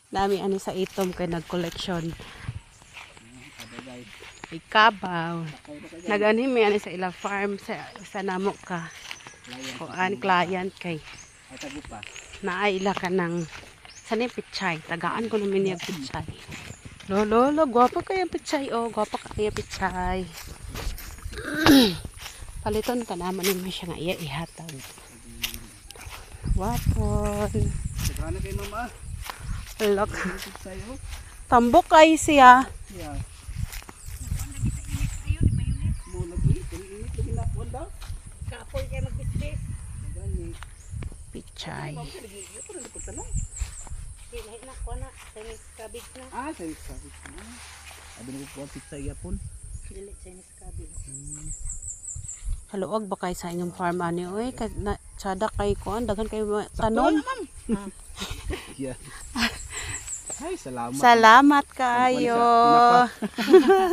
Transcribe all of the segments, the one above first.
Dami ani sa itom kay nag-collection. Ikabaw. Nag-anime ani sa ilang farm sa namo ka. Kuan client kay. Naayla ka ng sanin pichay. Tagaan ko namin yung pichay. Lolo, gwapo kayo pichay. Oh, gwapo kayo pichay. Paliton ka naman yung siya nga iya ihatag. Wapon. Sagana kay mama. Look. Tambok kay siya. Yeah. Mo lagi, init lagi na wala. Kapoy kay magbisbis. Gani. Pichay. Dili na ko na Chinese cabbage na. Ah, sa isa. Abi na ko pizza yapon. Dili Chinese cabbage. Haluag ba kay sa inyong farm ani oy kay sada kay kuan daghan kay tanom. Yeah. Ay, salamat. Salamat kayo.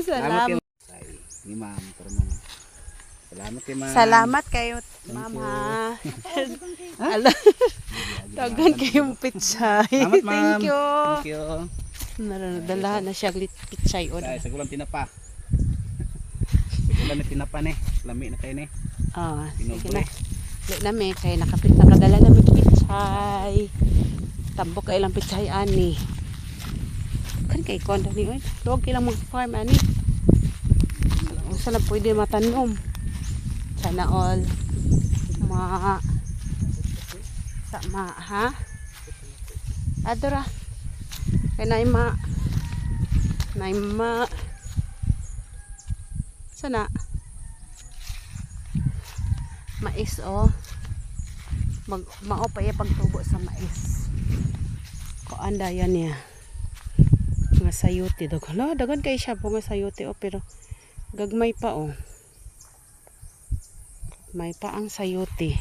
Salamat. Ni ma'am, karong salamat kay ma'am. Salamat kayo, mama. Daghan kayong pichay. Salamat, ma'am. Thank you. Thank you. Naradala na siya pichay o. Sa gulang tinapa. Sa gulang tinapa ni. Lami na kayo ni. Ah, sige Pinobre. na. Dili na may kay nakadala na may pichay. Tambok kay lang pichay ani. Kan kay kondo ni oy. Luwag ilang mga farm ani. Unsa na pwede matanom. Sana all sama ha. Adora. Kay naima. Sana mais oh. Mao pa iya pagtubo sa mais. Ko anda yan niya. Nga sayote dog. Hala, dagan kay siya po nga sayote oh, pero gagmay pa oh. May pa ang sayote.